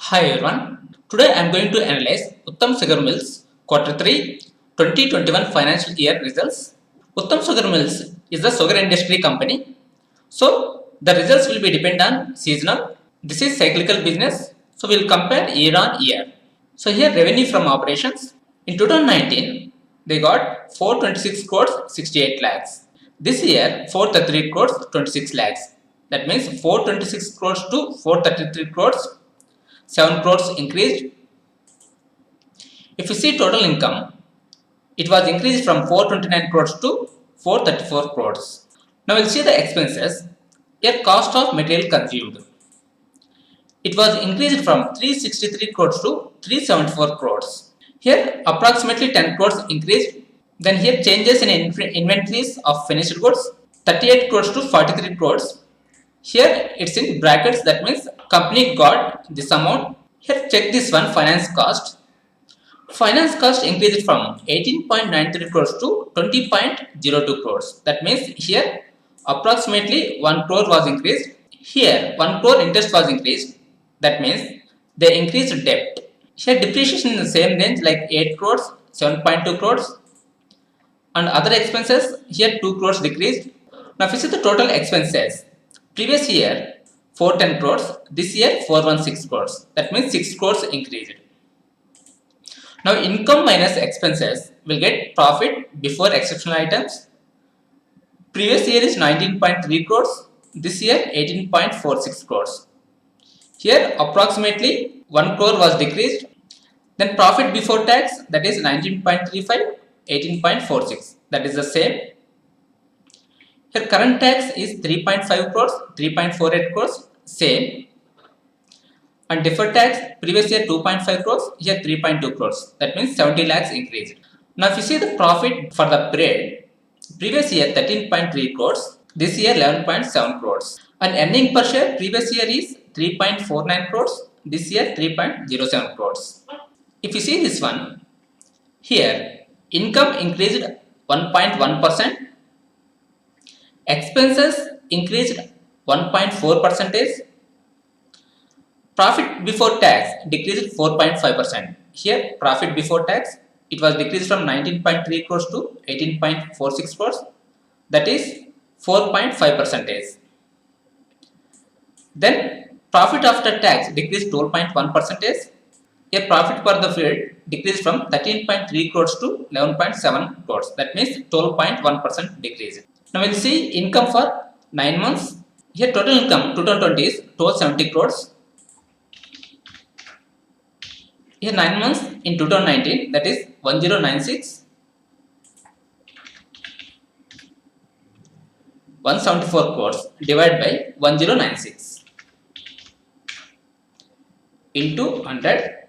Hi everyone. Today I am going to analyze Uttam Sugar Mills Quarter 3 2021 financial year results. Uttam Sugar Mills is a sugar industry company. So the results will be depend on seasonal. This is cyclical business. So we will compare year on year. So here revenue from operations. In 2019 they got 426 crores 68 lakhs. This year 433 crores 26 lakhs. That means 426 crores to 433 crores 7 crores increased. If you see total income, it was increased from 429 crores to 434 crores. Now we'll see the expenses. Here cost of material consumed. It was increased from 363 crores to 374 crores. Here approximately 10 crores increased. Then here changes in inventories of finished goods 38 crores to 43 crores. Here it's in brackets, that means company got this amount. Here check this one, finance cost. Finance cost increased from 18.93 crores to 20.02 crores. That means here approximately 1 crore was increased. Here 1 crore interest was increased. That means they increased debt. Here depreciation in the same range like 8 crores, 7.2 crores, and other expenses here 2 crores decreased. Now if you see the total expenses, previous year 410 crores, this year 416 crores. That means 6 crores increased. Now income minus expenses will get profit before exceptional items. Previous year is 19.3 crores, this year 18.46 crores. Here approximately 1 crore was decreased. Then profit before tax, that is 19.35, 18.46, that is the same. Here current tax is 3.5 crores, 3.48 crores, same. And deferred tax, previous year 2.5 crores, here 3.2 crores. That means 70 lakhs increased. Now if you see the profit for the period, previous year 13.3 crores, this year 11.7 crores. And earning per share, previous year is 3.49 crores, this year 3.07 crores. If you see this one, here income increased 1.1%, expenses increased 1.4 percentage, profit before tax decreased 4.5%. Here profit before tax, it was decreased from 19.3 crores to 18.46 crores, that is 4.5 percentage. Then profit after tax decreased 12.1 percentage. Here profit for the period decreased from 13.3 crores to 11.7 crores, that means 12.1% decrease. Now we'll see income for 9 months. Here total income 2020 is 1270 crores. Here 9 months in 2019, that is 1096, 174 crores divided by 1096 into 100.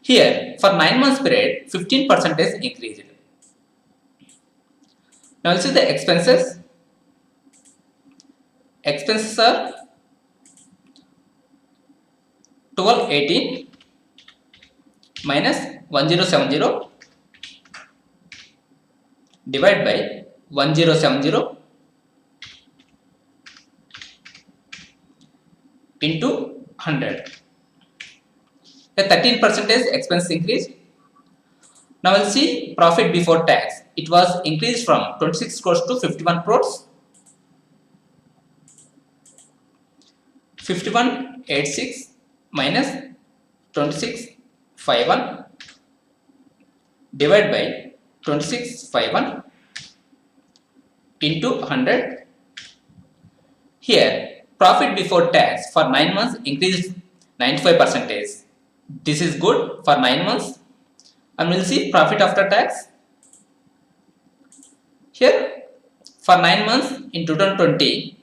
Here for 9 months period 15% is increased. Now we'll see the expenses. Expenses are 1218 minus 1070 divided by 1070 into 100. The 13% expense increase. Now we'll see profit before tax. It was increased from 26 crores to 51 crores. 5186 minus 2651 divided by 2651 into 100. Here profit before tax for 9 months increased 95%. This is good for 9 months. And we'll see profit after tax. Here for 9 months in 2020,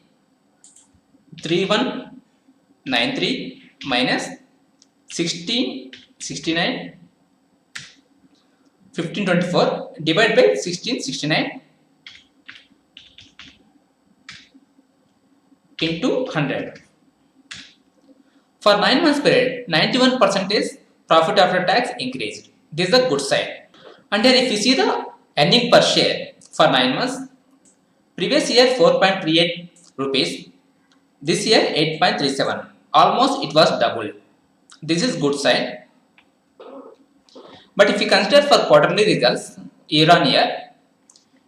3193 minus 1669 1524 divided by 1669 into 100. For 9 months period, 91% profit after tax increased. This is a good sign. And then if you see the earning per share for 9 months, previous year 4.38 rupees, this year 8.37. almost it was doubled. This is good sign. But if we consider for quarterly results year on year,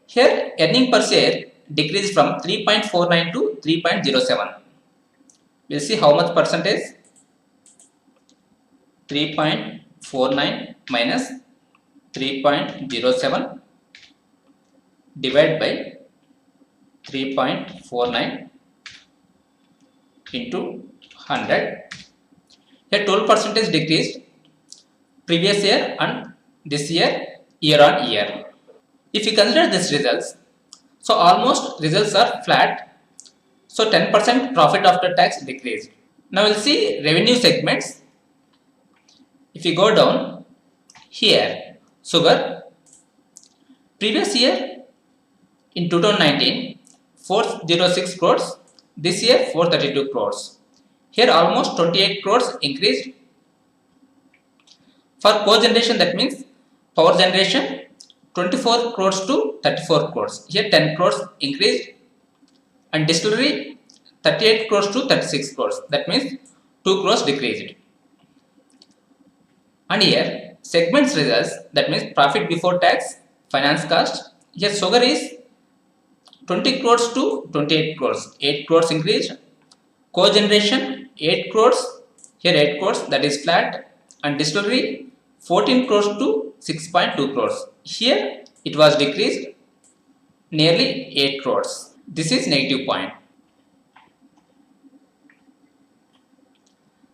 here earning per share decreased from 3.49 to 3.07. We'll see how much percentage. 3.49 minus 3.07 divided by 3.49 into 100. Here 12% decreased previous year and this year on year. If you consider these results, so almost results are flat. So 10% profit after tax decreased. Now we'll see revenue segments. If you go down here, sugar, previous year in 2019, 406 crores, this year 432 crores. Here almost 28 crores increased. For cogeneration, that means power generation, 24 crores to 34 crores. Here 10 crores increased. And distillery, 38 crores to 36 crores. That means 2 crores decreased. And here segments results, that means profit before tax, finance cost. Here sugar is 20 crores to 28 crores, 8 crores increased. Cogeneration 8 crores, here 8 crores, that is flat. And distillery 14 crores to 6.2 crores. Here it was decreased nearly 8 crores. This is negative point.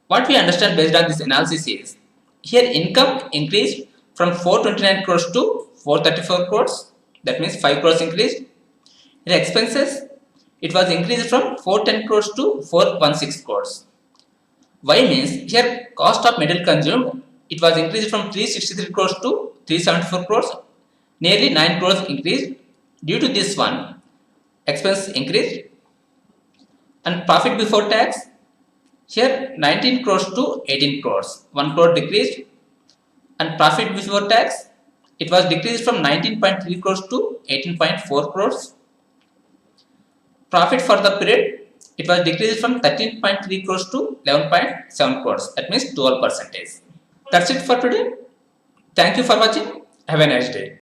What we understand based on this analysis is, here income increased from 429 crores to 434 crores, that means 5 crores increased. Here expenses, it was increased from 410 crores to 416 crores. Why means, here cost of material consumed, it was increased from 363 crores to 374 crores, nearly 9 crores increased. Due to this one, expense increased. And profit before tax, here 19 crores to 18 crores, 1 crore decreased. And profit before tax, it was decreased from 19.3 crores to 18.4 crores. Profit for the period, it was decreased from 13.3 crores to 11.7 crores, that means 12%. That's it for today. Thank you for watching. Have a nice day.